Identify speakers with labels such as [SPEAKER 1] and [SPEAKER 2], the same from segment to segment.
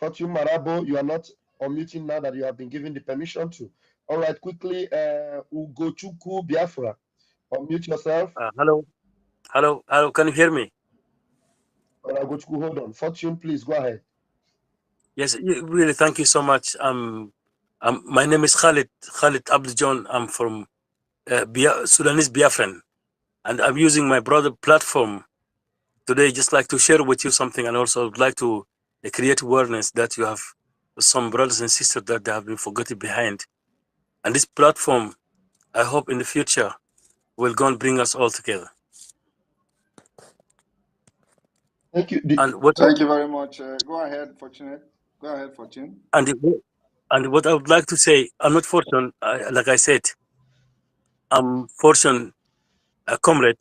[SPEAKER 1] Fortune Marabo, you are not unmuting now that you have been given the permission to. All right, quickly, Ugochukwu Biafra, unmute yourself.
[SPEAKER 2] Hello, hello, hello. Can you hear me?
[SPEAKER 1] All right, Ugochukwu, hold on. Fortune, please go ahead.
[SPEAKER 2] Yes, really. Thank you so much. My name is Khalid Abdul John. I'm from Sudanese Biafran, and I'm using my brother platform today just like to share with you something, and also would like to create awareness that you have some brothers and sisters that they have been forgotten behind. And this platform, I hope in the future, will go and bring us all together.
[SPEAKER 1] Thank you.
[SPEAKER 3] Thank you very much. Go ahead, Fortunate. Go ahead, Fortune.
[SPEAKER 2] And what I would like to say, I'm not Fortune, like I said, I'm Fortune, a comrade.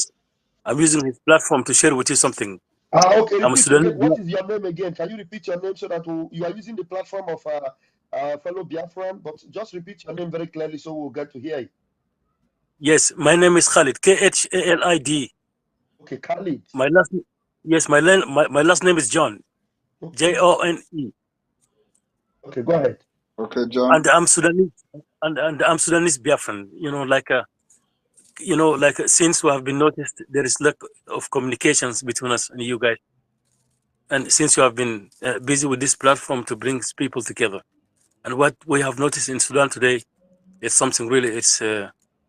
[SPEAKER 2] I'm using his platform to share with you something.
[SPEAKER 1] Okay, repeat again. What is your name again? Can you repeat your name so that you are using the platform of fellow Biafran, but just repeat your name very clearly so we'll get to hear it.
[SPEAKER 2] Yes, my name is Khalid, Khalid.
[SPEAKER 1] Okay, Khalid.
[SPEAKER 2] My last name is John,
[SPEAKER 1] okay.
[SPEAKER 2] Jone.
[SPEAKER 1] Okay, go ahead.
[SPEAKER 3] Okay, John.
[SPEAKER 2] And I'm Sudanese, and I'm Sudanese Biafran. Since we have been noticed, there is lack of communications between us and you guys. And since you have been busy with this platform to bring people together, and what we have noticed in Sudan today, it's something really, it's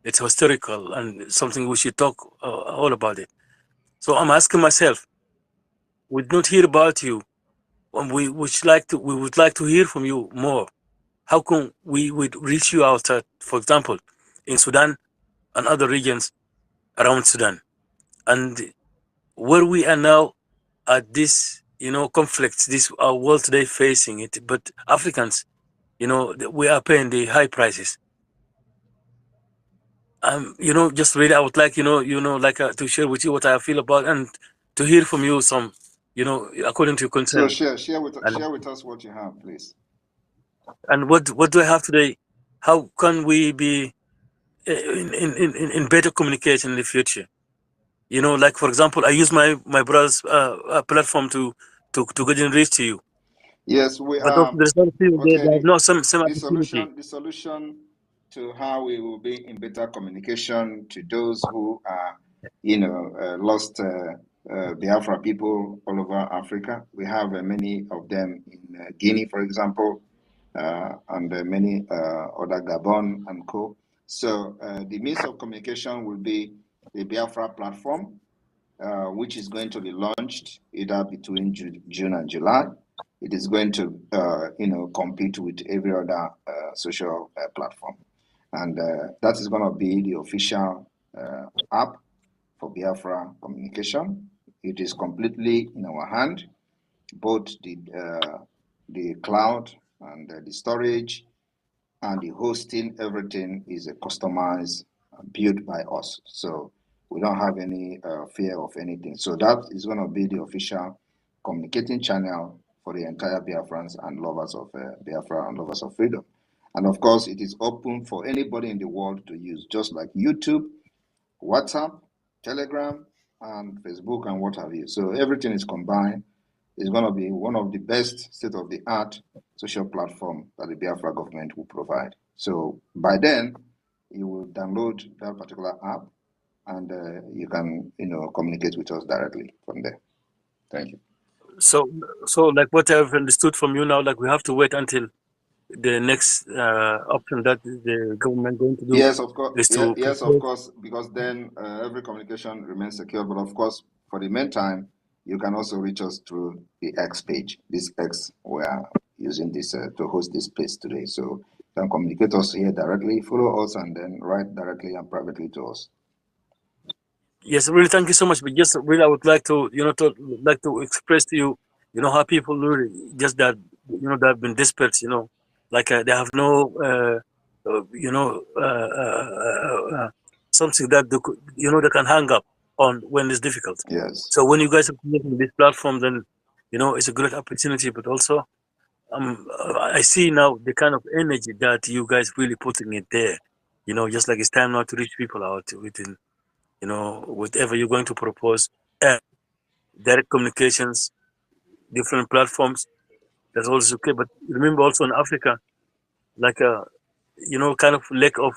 [SPEAKER 2] historical and something we should talk all about it. So I'm asking myself, we did not hear about you, and we would like to hear from you more. How can we would reach you outside, for example, in Sudan and other regions around Sudan, and where we are now at this, conflicts, this our world today facing it, but Africans, we are paying the high prices. Just really, I would like, to share with you what I feel about, and to hear from you some, according to your concern.
[SPEAKER 3] So share with us what you have, please.
[SPEAKER 2] And what do I have today? How can we be in better communication in the future? Like for example, I use my brother's platform to get in reach to you.
[SPEAKER 3] Yes, we
[SPEAKER 2] but
[SPEAKER 3] are.
[SPEAKER 2] There's not people
[SPEAKER 3] Okay,
[SPEAKER 2] there. No, some
[SPEAKER 3] the solution to how we will be in better communication to those who are, lost Biafra people all over Africa. We have many of them in Guinea, for example, and many other Gabon and co. So the means of communication will be the Biafra platform, which is going to be launched either between June and July. It is going to, compete with every other social platform. And that is going to be the official app for Biafra communication. It is completely in our hand, both the cloud and the storage and the hosting, everything is customized, built by us. So we don't have any fear of anything. So that is going to be the official communicating channel for the entire Biafrans and lovers of Biafra and lovers of freedom. And of course, it is open for anybody in the world to use, just like YouTube, WhatsApp, Telegram, and Facebook, and what have you. So everything is combined. It's going to be one of the best state-of-the-art social platform that the Biafra government will provide. So by then, you will download that particular app, and you can, communicate with us directly from there. Thank you.
[SPEAKER 2] So like what I've understood from you now, like we have to wait until the next option that the government going to do.
[SPEAKER 3] Yes, of course. Yes, of course, because then every communication remains secure. But of course, for the meantime, you can also reach us through the X page. This X, we are using this to host this place today. So you can communicate us here directly, follow us, and then write directly and privately to us.
[SPEAKER 2] Yes, really, thank you so much. But just really, I would like to, to express to you, how people really just that, they have been desperate, like they have no, something that they can hang up on when it's difficult.
[SPEAKER 3] Yes.
[SPEAKER 2] So when you guys are creating this platform, then it's a great opportunity. But also, I see now the kind of energy that you guys really putting it there. Just like it's time now to reach people out within. Whatever you're going to propose, direct communications, different platforms, That's also okay. But remember also in Africa, like kind of lack of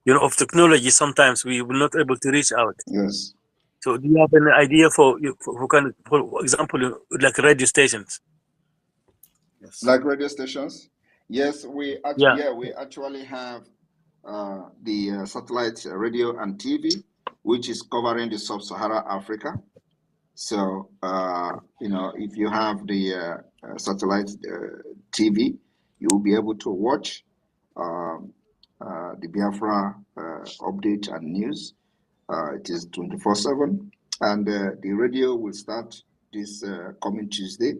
[SPEAKER 2] of technology. Sometimes we will not able to reach out.
[SPEAKER 3] Yes.
[SPEAKER 2] So do you have an idea for for example, like radio stations?
[SPEAKER 4] Yes.
[SPEAKER 3] Like radio stations? Yes, we actually have the satellite radio and TV, which is covering the sub-Saharan Africa. So if you have the satellite TV, you will be able to watch um, the Biafra update and news. It is 24/7, and the radio will start this coming Tuesday.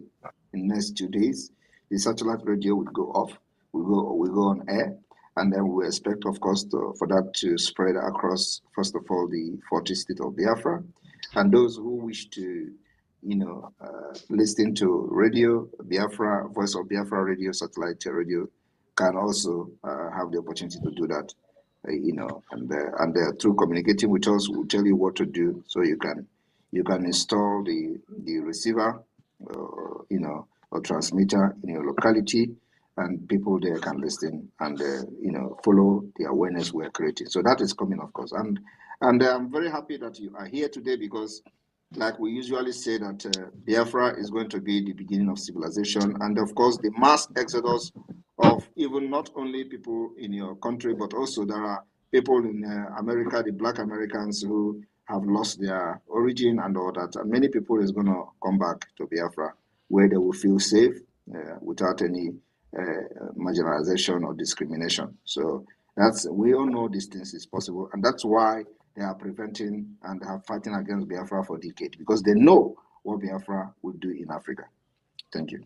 [SPEAKER 3] In the next 2 days, the satellite radio will go off. We go on air, and then we expect, of course, for that to spread across, first of all, the 40 state of Biafra, and those who wish to, listen to radio Biafra, Voice of Biafra radio, satellite radio, can also have the opportunity to do that. And through communicating with us, we'll tell you what to do, so you can install the receiver, or transmitter in your locality, and people there can listen and follow the awareness we're creating. So that is coming, of course, and I'm very happy that you are here today, because, like we usually say, that Biafra is going to be the beginning of civilization, and of course the mass exodus of even not only people in your country, but also there are people in America, the Black Americans, who have lost their origin and all that. And many people is going to come back to Biafra, where they will feel safe without any marginalization or discrimination. So we all know these things is possible, and that's why they are preventing and are fighting against Biafra for decades, because they know what Biafra will do in Africa. Thank you.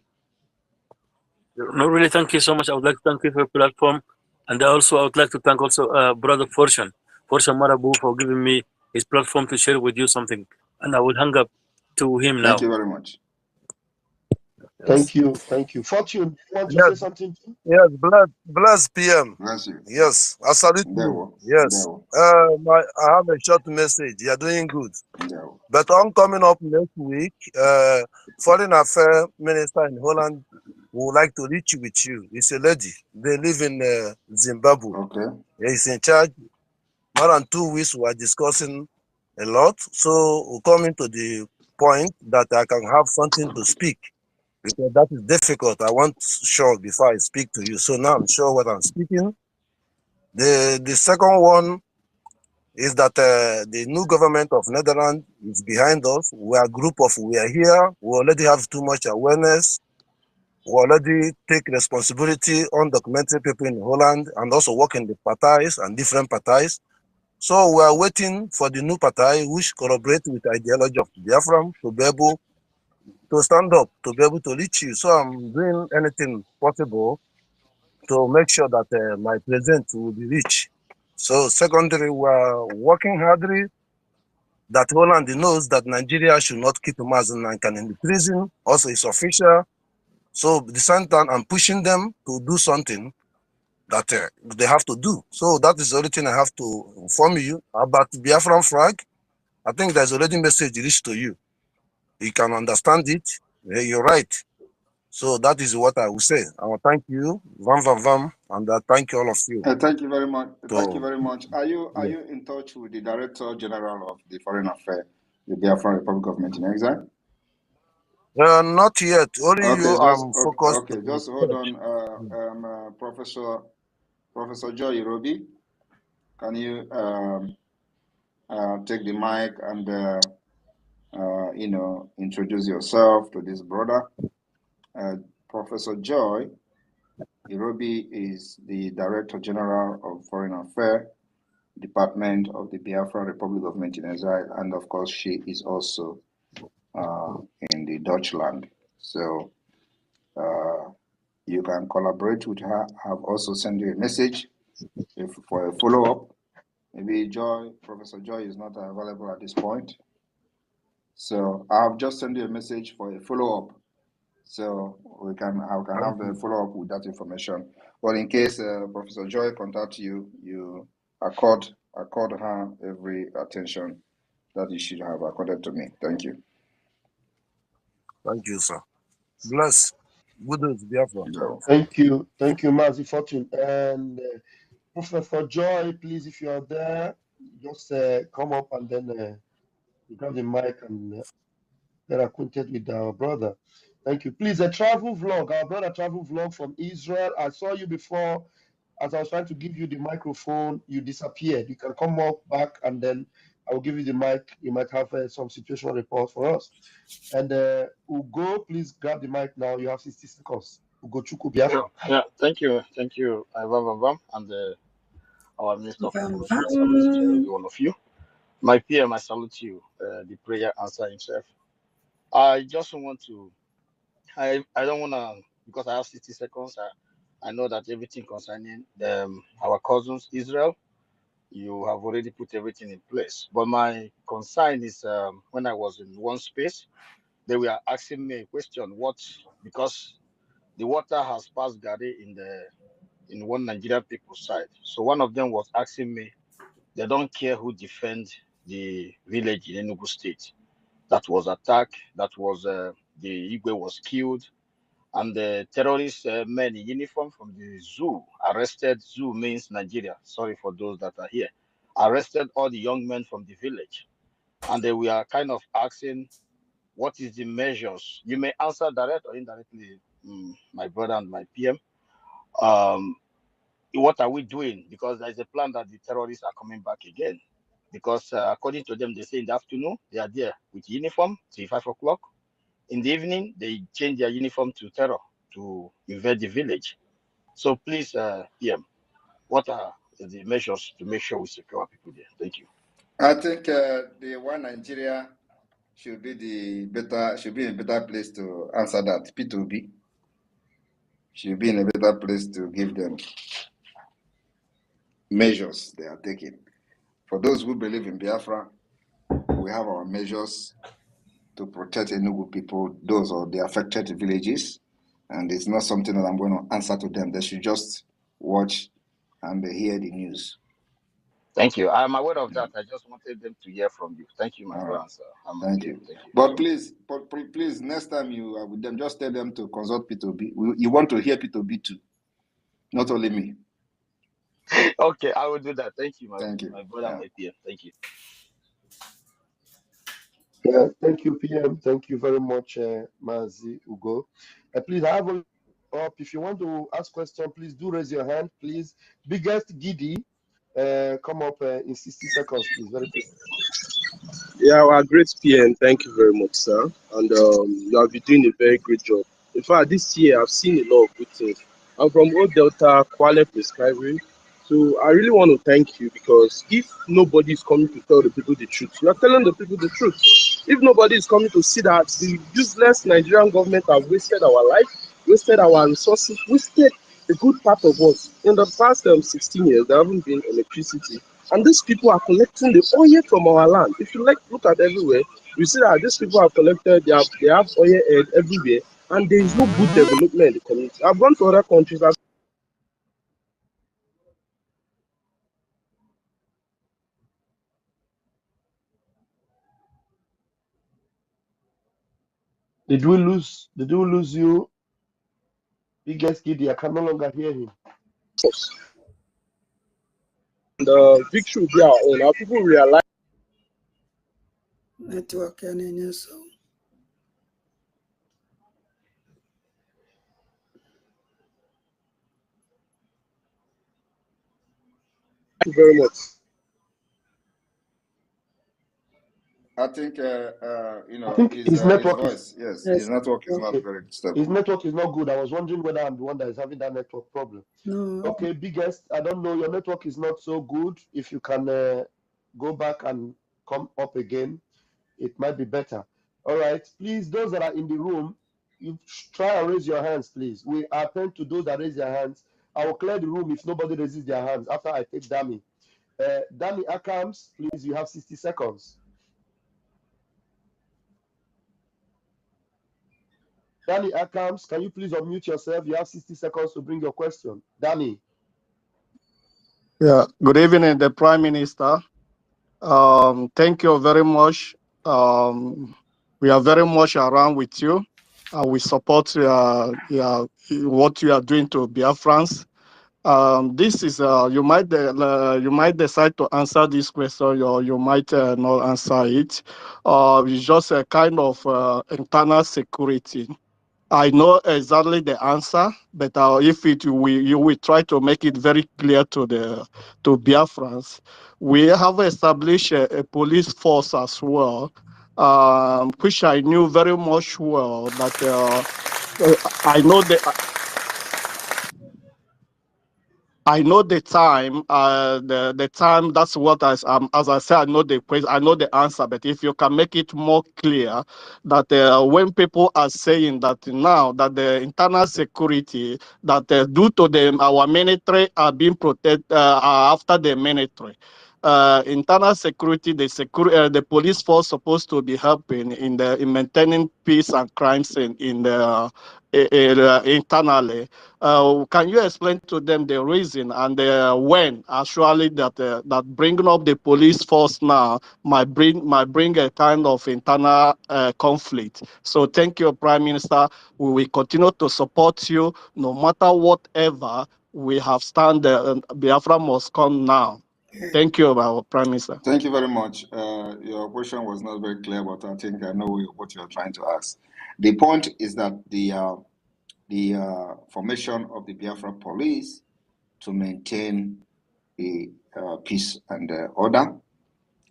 [SPEAKER 2] No, really, thank you so much. I would like to thank you for your platform, and also I would like to thank also Brother Fortune Marabu, for giving me his platform to share with you something, and I will hang up to him now.
[SPEAKER 3] Thank you very much.
[SPEAKER 1] Thank you. Fortune, you want to say something?
[SPEAKER 4] Yes, bless PM.
[SPEAKER 3] Bless you.
[SPEAKER 4] Yes, I salute you. Yes. I have a short message. You are doing good. But I'm coming up next week. Foreign Affairs Minister in Holland would like to reach with you. It's a lady. They live in Zimbabwe.
[SPEAKER 3] Okay.
[SPEAKER 4] He's in charge. More than 2 weeks, we are discussing a lot. So we're coming to the point that I can have something to speak, because that is difficult. I want sure before I speak to you. So now I'm sure what I'm speaking. The second one is that the new government of Netherlands is behind us. We are here. We already have too much awareness. We already take responsibility on documenting people in Holland, and also work in the parties and different parties. So we are waiting for the new party which collaborate with the ideology of Biafra to be able to stand up, to be able to reach you. So I'm doing anything possible to make sure that my presence will be reached. So secondly, we are working hardly that Holland knows that Nigeria should not keep Mazen Nankan in the prison. Also, it's official. So at the same time, I'm pushing them to do something that they have to do. So that is the only thing I have to inform you about Biafran flag. I think there's already message reached to you. You can understand it. You're right. So that is what I will say. I will thank you, Vam, and thank you all of you.
[SPEAKER 3] Thank you very much. Thank you very much. Are you in touch with the Director General of the Foreign Affairs, the Biafra Republic Government in Exile?
[SPEAKER 4] Not yet. Only you. I'm focused.
[SPEAKER 3] Okay, just hold on. Professor Joy Irobi, can you take the mic and introduce yourself to this brother? Professor Joy Irobi is the Director General of Foreign Affairs, Department of the Biafra Republic Government in Exile, and of course she is also in the Dutchland. So you can collaborate with her. I've also sent you a message for a follow-up. Maybe Professor Joy is not available at this point. So I've just sent you a message for a follow-up. So I can have a follow-up with that information. But in case Professor Joy contacts you, you accord her every attention that you should have accorded to me. Thank you.
[SPEAKER 4] Thank you, sir. Bless. Good news, Biafra.
[SPEAKER 1] Thank you, Mazi Fortune. And Professor Joy, please, if you are there, just come up and then grab the mic and get acquainted with our brother. Thank you. Please, a travel vlog, our brother travel vlog from Israel. I saw you before. As I was trying to give you the microphone, you disappeared. You can come up back and then I will give you the mic. You might have some situational report for us. And Ugo, please grab the mic now. You have 60 seconds. Ugo Chuku Biafra.
[SPEAKER 5] Yeah, thank you, Vam, and our Minister of Information. I salute every one of you. My PM, I salute you. The prayer answer himself. I just want to. I don't want to, because I have 60 seconds. I know that everything concerning our cousins Israel, you have already put everything in place. But my concern is when I was in one space, they were asking me a question. Because the water has passed Gary in one Nigerian people's side. So one of them was asking me, they don't care who defend the village in Enugu State that was attacked, that was the Igwe was killed, and the terrorist men in uniform from the zoo arrested. Zoo means Nigeria. Sorry for those that are here. Arrested all the young men from the village, and they were kind of asking, what is the measures? You may answer direct or indirectly, my brother and my PM. What are we doing? Because there's a plan that the terrorists are coming back again. Because according to them, they say in the afternoon, they are there with uniform till 5 o'clock. In the evening, they change their uniform to terror to invade the village. So please, PM, what are the measures to make sure we secure our people there? Thank you.
[SPEAKER 3] I think the one Nigeria should be in a better place to answer that. P2B should be in a better place to give them measures they are taking. For those who believe in Biafra, we have our measures to protect Enugu people, those or the affected villages, and it's not something that I'm going to answer to them. They should just watch and hear the news.
[SPEAKER 5] Thank you. I'm aware of that. I just wanted them to hear from you. Thank you, my brother.
[SPEAKER 3] Thank you. But please, next time you are with them, just tell them to consult P2B. You want to hear P2B too, not only me.
[SPEAKER 5] Okay, I will do that. Thank you, my brother, my PM. Thank you.
[SPEAKER 1] Yeah, thank you, PM. Thank you very much, Mazi Ugo. Please, I have up. If you want to ask question, please do raise your hand, please. Biggest Giddy, come up in 60 seconds, please. Very quick.
[SPEAKER 6] Yeah, well, great PM. Thank you very much, sir. And you have been doing a very great job. In fact, this year I've seen a lot of good things. I'm from Old Delta Quality Prescribing. So I really want to thank you, because if nobody is coming to tell the people the truth, you are telling the people the truth. If nobody is coming to see that the useless Nigerian government have wasted our life, wasted our resources, wasted a good part of us. In the past 16 years, there haven't been electricity. And these people are collecting the oil from our land. If you look at everywhere, you see that these people have collected, they have oil everywhere, and there is no good development in the community. I've gone to other countries.
[SPEAKER 1] Did we lose you? Biggest Giddy, I can no longer hear him.
[SPEAKER 6] And victory will be our own. Our people realize.
[SPEAKER 7] Network and so.
[SPEAKER 6] Thank you very much.
[SPEAKER 3] I think
[SPEAKER 1] I think his network
[SPEAKER 3] voice, his network is not very stable.
[SPEAKER 1] His network is not good. I was wondering whether I'm the one that is having that network problem.
[SPEAKER 7] No.
[SPEAKER 1] Okay, Biggest, I don't know. Your network is not so good. If you can go back and come up again, it might be better. All right, please, those that are in the room, you try and raise your hands, please. We attend to those that raise their hands. I will clear the room if nobody raises their hands after I take Dami. Dami Akams, please, you have 60 seconds. Danny Akams, can you please unmute yourself? You have 60 seconds to bring your question. Danny.
[SPEAKER 8] Yeah, good evening, the Prime Minister. Thank you very much. We are very much around with you. we support what you are doing to Biafrans. This is you might decide to answer this question, or you might not answer it. It's just a kind of internal security. I know exactly the answer, but if you will try to make it very clear to Biafrans. We have established a police force as well, which I knew very much well. That I know I know the time. The time. That's what as I said. I know the question. I know the answer. But if you can make it more clear, that when people are saying that now that the internal security that due to our military are being protected after the military. Internal security, the police force supposed to be helping in maintaining peace and crimes in the internally. Can you explain to them the reason and when actually that bringing up the police force now might bring a kind of internal conflict? So thank you, Prime Minister. We will continue to support you no matter whatever we have stand. Biafra must come now. Thank you, our Prime Minister.
[SPEAKER 3] Thank you very much. Your question was not very clear, but I think I know what you're trying to ask. The point is that the formation of the Biafra police to maintain the peace and order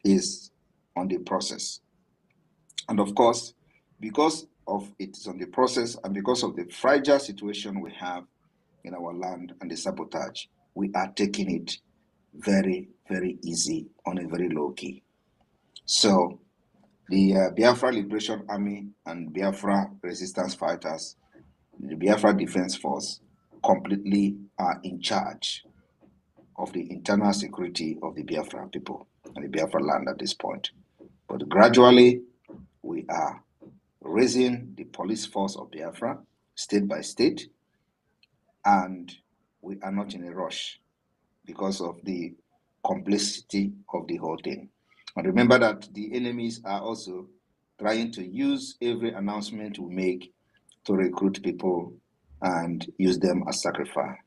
[SPEAKER 3] is on the process. And of course, because of it is on the process and because of the fragile situation we have in our land and the sabotage, we are taking it very, very easy on a very low key. So the Biafra Liberation Army and Biafra resistance fighters, the Biafra Defense Force, completely are in charge of the internal security of the Biafra people and the Biafra land at this point. But gradually, we are raising the police force of Biafra state by state, and we are not in a rush because of the complexity of the whole thing. And remember that the enemies are also trying to use every announcement we make to recruit people and use them as sacrifice.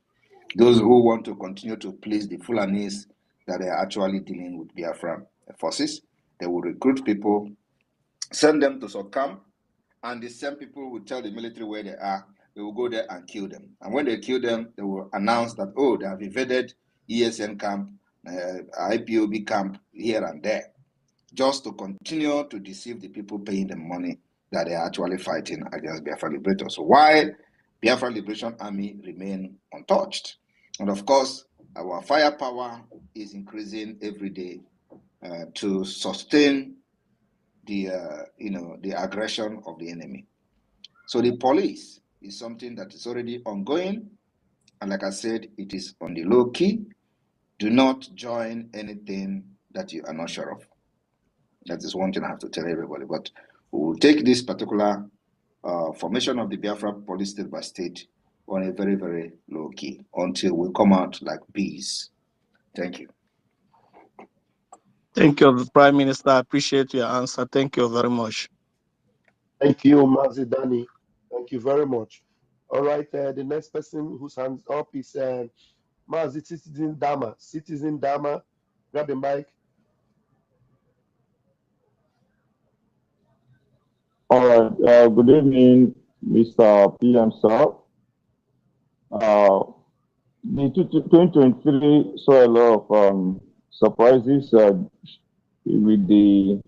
[SPEAKER 3] Those who want to continue to please the Fulanis that are actually dealing with Biafra forces, they will recruit people, send them to succumb, and the same people will tell the military where they are. They will go there and kill them. And when they kill them, they will announce that, oh, they have invaded ESN camp, IPOB camp here and there, just to continue to deceive the people paying them money that they are actually fighting against Biafra Liberators, while Biafra Liberation Army remain untouched. And of course, our firepower is increasing every day to sustain the the aggression of the enemy. So the police is something that is already ongoing, and like I said, it is on the low key. Do not join anything that you are not sure of. That is one thing I have to tell everybody. But we will take this particular formation of the Biafra police state by state on a very, very low key until we come out like bees. Thank you.
[SPEAKER 8] Thank you, Prime Minister. I appreciate your answer. Thank you very much.
[SPEAKER 1] Thank you, Mazidani. Thank you very much. All right, the next person whose hands up is Mazi Citizen Dama. Citizen Dama, grab the mic.
[SPEAKER 7] All right. Good evening, Mr. PM sir. The 2023 saw a lot of surprises with the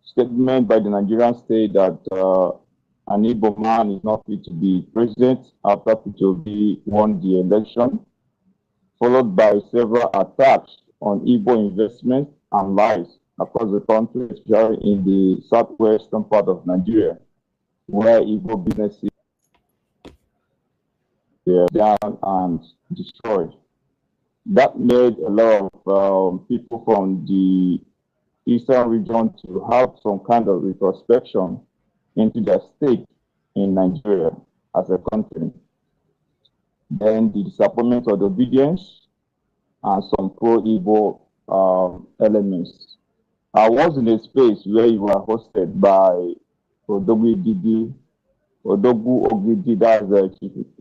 [SPEAKER 7] statement by the Nigerian state that an Igbo man is not fit to be president after P2B won the election, followed by several attacks on Igbo investment and lies across the country, especially in the southwestern part of Nigeria, where Igbo businesses were down and destroyed. That made a lot of people from the eastern region to have some kind of retrospection into their state in Nigeria as a country. Then the disappointment of the obedience and some pro-Igbo elements. I was in a space where you were hosted by Odogwi Didi Odogu Ogidi, that's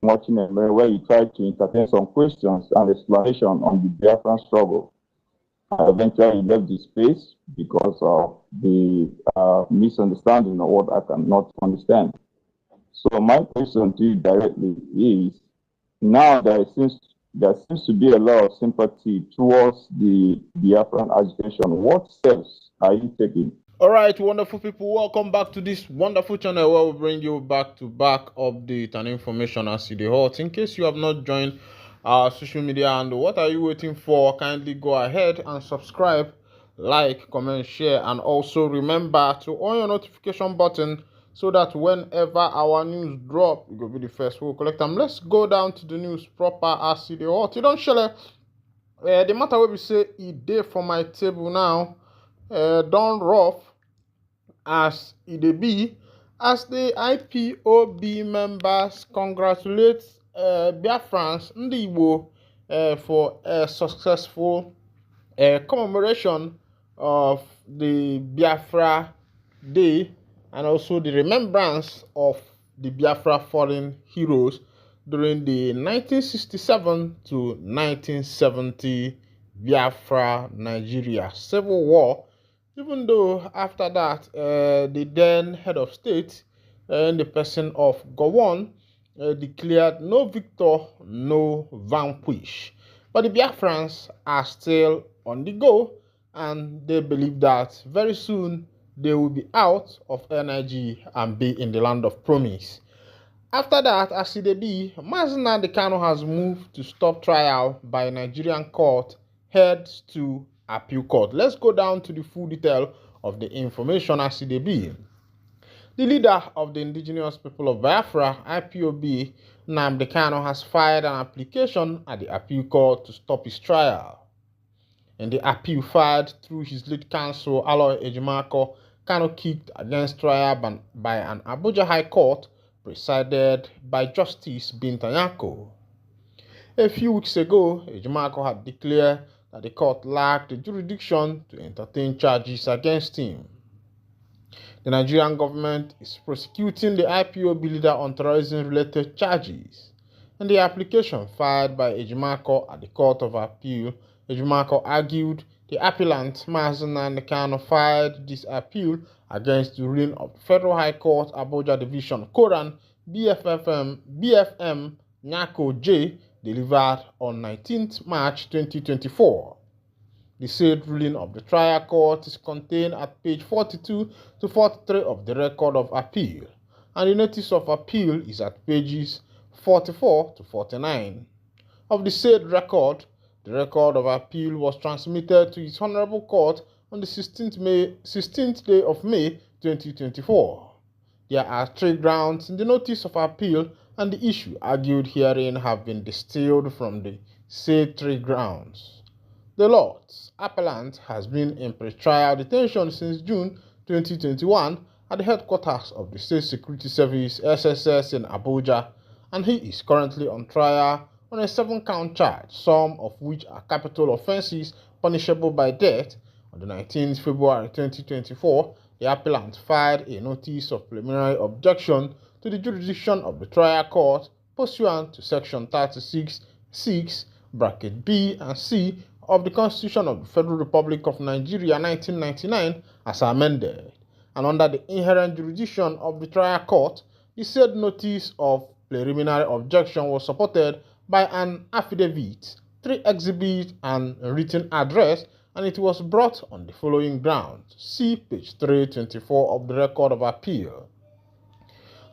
[SPEAKER 7] watching where you try to entertain some questions and explanation on the Biafran struggle. Eventually left the space because of the misunderstanding of what I cannot understand. So my question to you directly is, now there seems to be a lot of sympathy towards the Biafran agitation. What steps are you taking?
[SPEAKER 9] All right, wonderful people, welcome back to this wonderful channel where we bring you back-to-back update and information as the hot. In case you have not joined our social media, and what are you waiting for? Kindly go ahead and subscribe, like, comment, share, and also remember to on your notification button so that whenever our news drop, you will be the first we'll collect them. Let's go down to the news proper as the hot. You don't share the matter where we say it day for my table now. Don't rough as it be, as the IPOB members congratulate Biafrans Ndi Igbo for a successful commemoration of the Biafra Day and also the remembrance of the Biafra fallen heroes during the 1967 to 1970 Biafra Nigeria Civil War. Even though after that, the then head of state, in the person of Gowon, declared no victor, no vanquish. But the Biafrans are still on the go, and they believe that very soon they will be out of energy and be in the land of promise. After that, as it be, Mazina Kano has moved to stop trial by Nigerian court, heads to appeal court. Let's go down to the full detail of the information as it be. The leader of the indigenous people of Biafra, IPOB, Nnamdi Kano, has filed an application at the appeal court to stop his trial. In the appeal filed through his lead counsel, Aloy Ejimako, Kano kicked against trial by an Abuja High Court presided by Justice Bintanyako. A few weeks ago, Ejimako had declared that the court lacked the jurisdiction to entertain charges against him. The Nigerian government is prosecuting the IPOB leader on terrorism-related charges. In the application filed by Ejimako at the Court of Appeal, Ejimako argued the appellant, Mazina Kano, filed this appeal against the ruling of the Federal High Court Abuja Division Koran BFM Nyako J, delivered on 19th March 2024. The said ruling of the trial court is contained at page 42 to 43 of the record of appeal, and the notice of appeal is at pages 44 to 49. Of the said record, the record of appeal was transmitted to its Honorable Court on the 16th day of May 2024. There are 3 grounds in the notice of appeal, and the issue argued herein have been distilled from the said 3 grounds. The Lord's appellant has been in pre-trial detention since June 2021 at the headquarters of the State Security Service SSS in Abuja, and he is currently on trial on a 7-count charge, some of which are capital offences punishable by death. On the 19th February 2024, the appellant filed a notice of preliminary objection to the jurisdiction of the trial court pursuant to Section 36(6) (b) and c of the Constitution of the Federal Republic of Nigeria 1999 as amended, and under the inherent jurisdiction of the trial court, the said notice of preliminary objection was supported by an affidavit, 3 exhibits, and a written address, and it was brought on the following grounds. See page 324 of the record of appeal.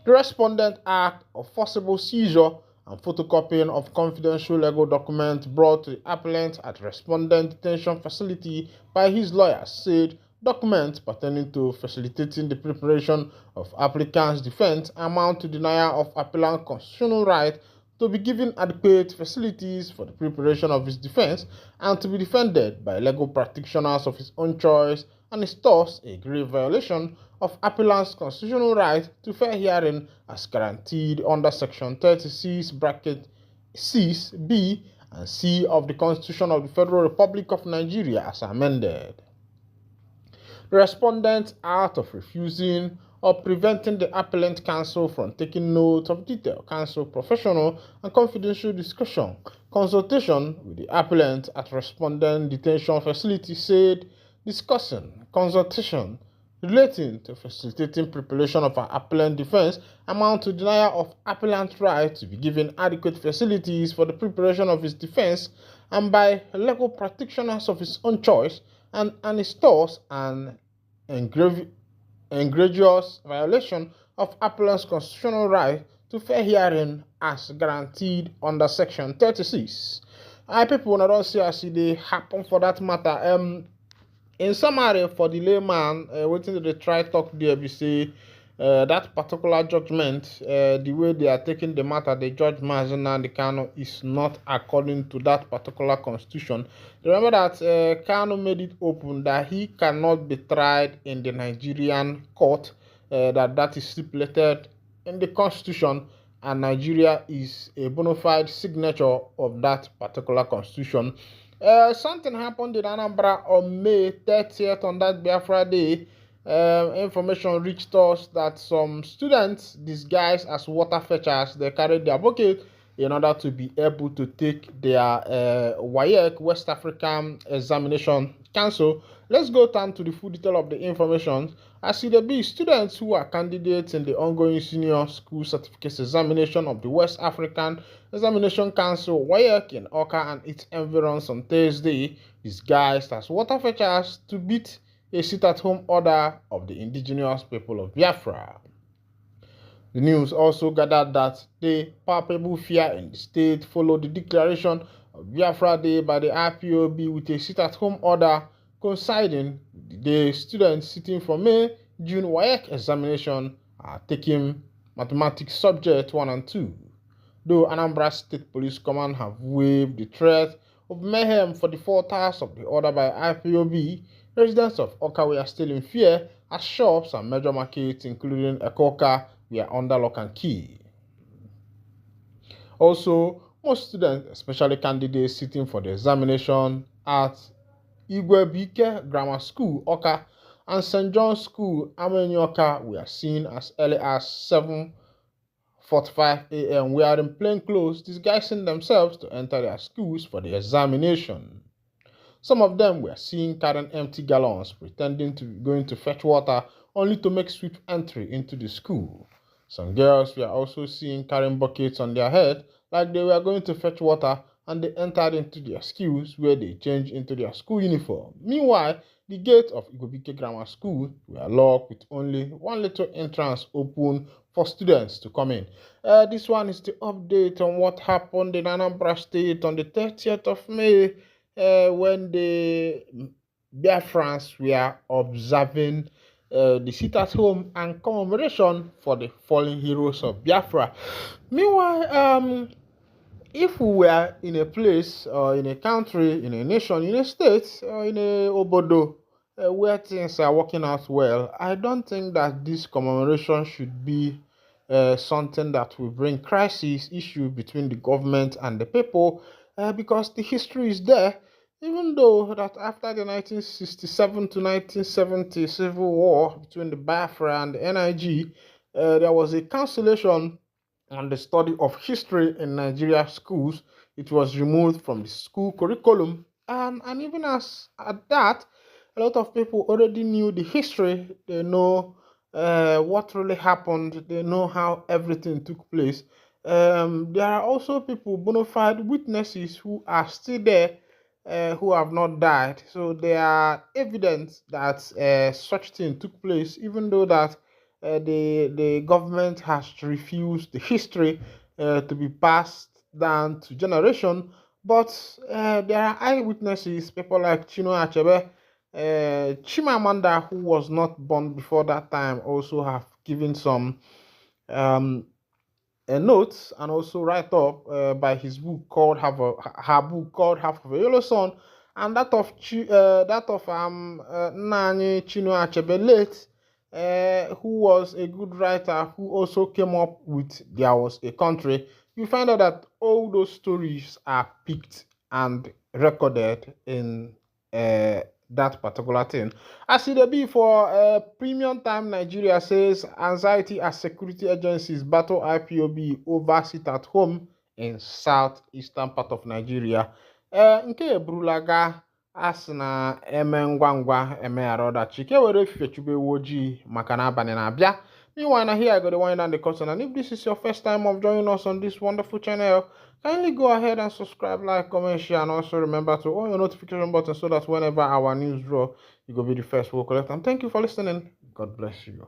[SPEAKER 9] The respondent act of forcible seizure and photocopying of confidential legal documents brought to the appellant at respondent detention facility by his lawyers said documents pertaining to facilitating the preparation of applicant's defense amount to denial of appellant's constitutional right to be given adequate facilities for the preparation of his defense and to be defended by legal practitioners of his own choice, and is thus a grave violation of appellant's constitutional right to fair hearing as guaranteed under Section 36 (6) (b) and c of the Constitution of the Federal Republic of Nigeria as amended. The respondent's act of refusing or preventing the appellant counsel from taking note of detailed counsel professional and confidential discussion. Consultation with the appellant at respondent detention facility said discussing consultation relating to facilitating preparation of an appellant defense amount to denial of appellant's right to be given adequate facilities for the preparation of his defense and by legal practitioners of his own choice and instars an egregious violation of appellant's constitutional right to fair hearing as guaranteed under Section 36. People don't see as they happen for that matter. In summary, for the layman, waiting they try talk there, we say that particular judgment, the way they are taking the matter, the judge Mazen Kano is not according to that particular constitution. Remember that Kano made it open that he cannot be tried in the Nigerian court, that is stipulated in the constitution, and Nigeria is a bona fide signature of that particular constitution. Something happened in Anambra on May 30th on that Biafra day. Information reached us that some students disguised as water fetchers, they carried their bucket in order to be able to take their WAEC West African Examination Council. Let's go down to the full detail of the information. As it be, students who are candidates in the ongoing senior school certificate examination of the West African Examination Council WAEC in Oka and its environs on Thursday, disguised as water fetchers to beat a sit-at-home order of the indigenous people of Biafra. The news also gathered that the palpable fear in the state followed the declaration of Biafra Day by the IPOB with a sit-at-home order coinciding with the students sitting for May, June WAEC examination are taking mathematics subject 1 and 2. Though Anambra State Police Command have waived the threat of mayhem for the defaulters of the order by IPOB, residents of Oka were still in fear as shops and major markets, including Ekoka, were under lock and key. Also, most students, especially candidates sitting for the examination at Igwebike Grammar School, Oka, and St. John's School, Amenyoka, were seen as early as 7:45 a.m. wearing plain clothes, disguising themselves to enter their schools for the examination. Some of them were seen carrying empty gallons, pretending to be going to fetch water, only to make swift entry into the school. Some girls were also seen carrying buckets on their head, like they were going to fetch water, and they entered into their schools where they changed into their school uniform. Meanwhile, the gates of Igobike Grammar School were locked with only one little entrance open for students to come in. This one is the update on what happened in Anambra State on the 30th of May when the Biafrans were observing the sit-at-home and commemoration for the fallen heroes of Biafra. Meanwhile, if we were in a place or in a country, in a nation, in a state, or in a obodo where things are working out well, I don't think that this commemoration should be something that will bring crisis issue between the government and the people, because the history is there. Even though that after the 1967 to 1970 civil war between the Biafra and the NIG, there was a cancellation on the study of history in Nigeria schools. It was removed from the school curriculum, and even as at that, a lot of people already knew the history. They know what really happened. They know how everything took place. There are also people, bona fide witnesses, who are still there, who have not died. So there are evidence that such thing took place, even though that the government has refused the history to be passed down to generation. But there are eyewitnesses, people like Chino Achebe, Chimamanda, who was not born before that time, also have given some notes and also write up by his book called her book called Half of a Yellow Sun, and that of Nani Chino Achebe late, who was a good writer who also came up with There Was a Country. You find out that all those stories are picked and recorded in that particular thing. As it be for premium time, Nigeria says anxiety as security agencies battle IPOB over sit at home in southeastern part of Nigeria. Nke eburulaga asị na eme ngwa ngwa emeghara ọdachi ka e were efife chube ewu ojii maka na abalị na-abịa. Meanwhile, here I go to wind down the curtain, and if this is your first time of joining us on this wonderful channel, kindly go ahead and subscribe, like, comment, share, and also remember to on your notification button so that whenever our news draw, you go be the first we'll collect. And thank you for listening. God bless you.